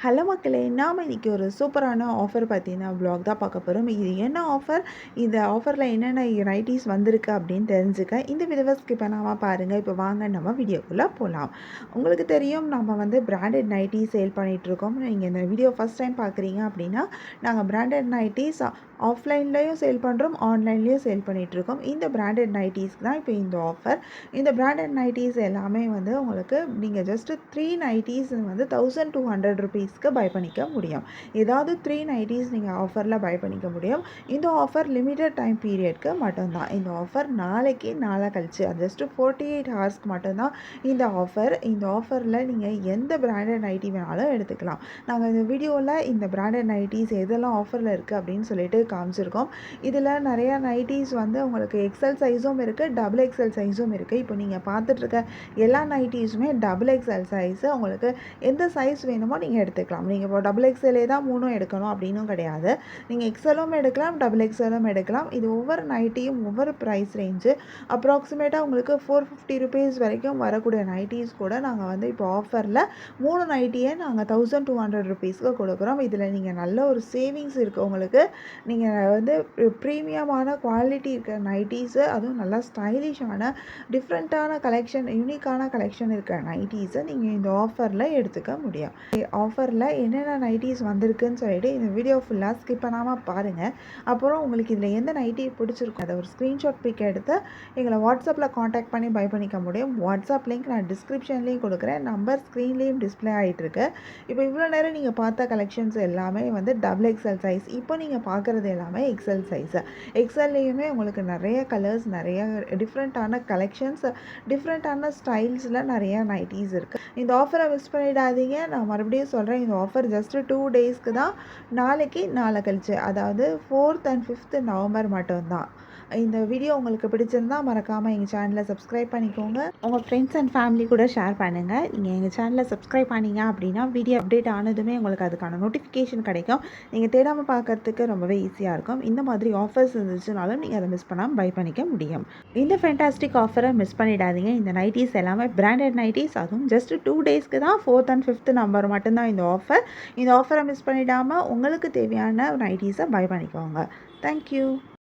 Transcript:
Hello மக்களே! நாம இன்னைக்கு ஒரு சூப்பரான ஆஃபர் பத்தின வ்ளாக் தான் பார்க்க போறோம். இது என்ன ஆஃபர்? இந்த ஆஃபர்ல என்னென்ன நைட்டீஸ் வந்திருக்கு அப்படின்னு தெரிஞ்சுக்க இந்த வீடியோவ ஸ்கிப் பண்ணாம பாருங்க. இப்போ வாங்க நம்ம வீடியோக்குள்ள போலாம். உங்களுக்கு தெரியும் நம்ம வந்து பிராண்டட் நைட்டி சேல் பண்ணிட்டுருக்கோம். நீங்க இந்த வீடியோ ஃபர்ஸ்ட் டைம் பார்க்குறீங்க அப்படின்னா, நாங்க பிராண்டட் நைட்டீஸ் ஆஃப்லைன்லயும் சேல் பண்ணுறோம், ஆன்லைன்லயும் சேல் பண்ணிட்டுருக்கோம். இந்த பிராண்டட் நைட்டீஸ்க்கு தான் இப்போ இந்த ஆஃபர். இந்த பிராண்டட் நைட்டீஸ் எல்லாமே வந்து உங்களுக்கு நீங்க ஜஸ்ட் 3 நைட்டீஸ் வந்து ₹1200க்கு பை பண்ணிக்க முடியும். ஏதாவது 3 நைட்டீஸ் நீங்க ஆஃபர்ல பை பண்ணிக்க முடியும். இந்த ஆஃபர் லிமிட்டட் டைம் பீரியட்க்கு மட்டும்தான். இந்த ஆஃபர் நாளைக்கு, நாளை கழிச்சு ஜஸ்ட் 48 ஹார்ஸ்க்கு மட்டும்தான் இந்த ஆஃபர். இந்த ஆஃபர்ல நீங்க எந்த பிராண்டட் நைட்டி வேணாலும் எடுத்துக்கலாம். நாங்க இந்த வீடியோல இந்த பிராண்டட் நைட்டீஸ் எதெல்லாம் ஆஃபர்ல இருக்கு அப்படின்னு சொல்லிட்டு காமிச்சிருக்கோம். இதில் நிறைய நைட்டீஸ் வந்து உங்களுக்கு எக்ஸல் சைஸும் இருக்குது, டபுள் எக்ஸல் சைஸும் இருக்குது. இப்போ நீங்கள் பார்த்துட்டு இருக்க எல்லா நைட்டீஸுமே டபுள் எக்ஸல் சைஸு. உங்களுக்கு எந்த சைஸ் வேணுமோ நீங்கள் எடுத்துக்கலாம். நீங்கள் இப்போ டபுள் எக்ஸலே தான் 3 எடுக்கணும் அப்படின்னும் கிடையாது. நீங்கள் எக்ஸலும் எடுக்கலாம், டபுள் எக்ஸலும் எடுக்கலாம். இது ஒவ்வொரு நைட்டியும் ஒவ்வொரு ப்ரைஸ் ரேஞ்சு. அப்ராக்சிமேட்டாக உங்களுக்கு ₹450 வரைக்கும் வரக்கூடிய நைட்டீஸ் கூட நாங்கள் வந்து இப்போ ஆஃபரில் 3 நைட்டியே நாங்கள் ₹1200க்கு கொடுக்குறோம். இதில் நீங்கள் நல்ல ஒரு சேவிங்ஸ் இருக்குது உங்களுக்கு. நீங்கள் வந்து ப்ரீமியமான குவாலிட்டி இருக்கிற நைட்டீஸு, அதுவும் நல்லா ஸ்டைலிஷான டிஃப்ரெண்ட்டான கலெக்ஷன், யூனிக்கான கலெக்ஷன் இருக்கிற நைட்டீஸை நீங்கள் இந்த ஆஃபரில் எடுத்துக்க முடியும். ஆஃபரில் என்னென்ன நைட்டீஸ் வந்திருக்குன்னு சொல்லிட்டு இந்த வீடியோ ஃபுல்லாக ஸ்கிப் பண்ணாமல் பாருங்கள். அப்புறம் உங்களுக்கு இதில் எந்த நைட்டி பிடிச்சிருக்கும் அதை ஒரு ஸ்க்ரீன்ஷாட் பிக் எடுத்து எங்களை வாட்ஸ்அப்பில் காண்டாக்ட் பண்ணி பை பண்ணிக்க முடியும். வாட்ஸ்அப் லிங்க் நான் டிஸ்கிரிப்ஷன்லேயும் கொடுக்குறேன், நம்பர் ஸ்க்ரீன்லேயும் டிஸ்பிளே ஆகிட்டுருக்கு. இப்போ இவ்வளோ நேரம் நீங்கள் பார்த்த கலெக்ஷன்ஸ் எல்லாமே வந்து டபுள் எக்ஸல் சைஸ். இப்போ நீங்கள் பார்க்குறது எல்லாமே எக்ஸல் சைஸு. எக்ஸல்லையுமே உங்களுக்கு நிறைய கலர்ஸ், நிறைய டிஃப்ரெண்ட்டான கலெக்ஷன்ஸ், டிஃப்ரெண்ட்டான ஸ்டைல்ஸில் நிறைய நைட்டீஸ் இருக்குது. இந்த ஆஃபரை மிஸ் பண்ணிடாதீங்க. நான் மறுபடியும் சொல்கிறேன், இந்த ஆஃபர் ஜஸ்ட்டு 2 டேஸ்க்கு தான். நாளைக்கு, நாளை கழிச்சு, அதாவது 4th and 5th நவம்பர் மட்டும்தான். இந்த வீடியோ உங்களுக்கு பிடிச்சிருந்தா மறக்காமல் எங்கள் சேனலை சப்ஸ்கிரைப் பண்ணிக்கோங்க. உங்கள் ஃப்ரெண்ட்ஸ் அண்ட் ஃபேமிலி கூட ஷேர் பண்ணுங்கள். நீங்கள் எங்கள் சேனலை சப்ஸ்கிரைப் பண்ணிங்க அப்படின்னா வீடியோ அப்டேட் ஆனதுமே உங்களுக்கு அதுக்கான நோட்டிஃபிகேஷன் கிடைக்கும். நீங்கள் தேடாமல் பார்க்கறதுக்கு ரொம்பவே ஈஸியாக இருக்கும். இந்த மாதிரி ஆஃபர்ஸ் இருந்துச்சுனாலும் நீங்கள் அதை மிஸ் பண்ணாமல் பை பண்ணிக்க முடியும். இந்த ஃபேண்டாஸ்டிக் ஆஃபரை மிஸ் பண்ணிடாதீங்க. இந்த நைட்டீஸ் எல்லாமே பிராண்டட் நைட்டீஸ், அதுவும் ஜஸ்ட் 2 டேஸ்க்கு தான். 4th and 5th நவம்பர் மட்டும்தான் இந்த ஆஃபர். இந்த ஆஃபரை மிஸ் பண்ணிடாமல் உங்களுக்கு தேவையான நைட்டீஸை பை பண்ணிக்கோங்க. தேங்க்யூ.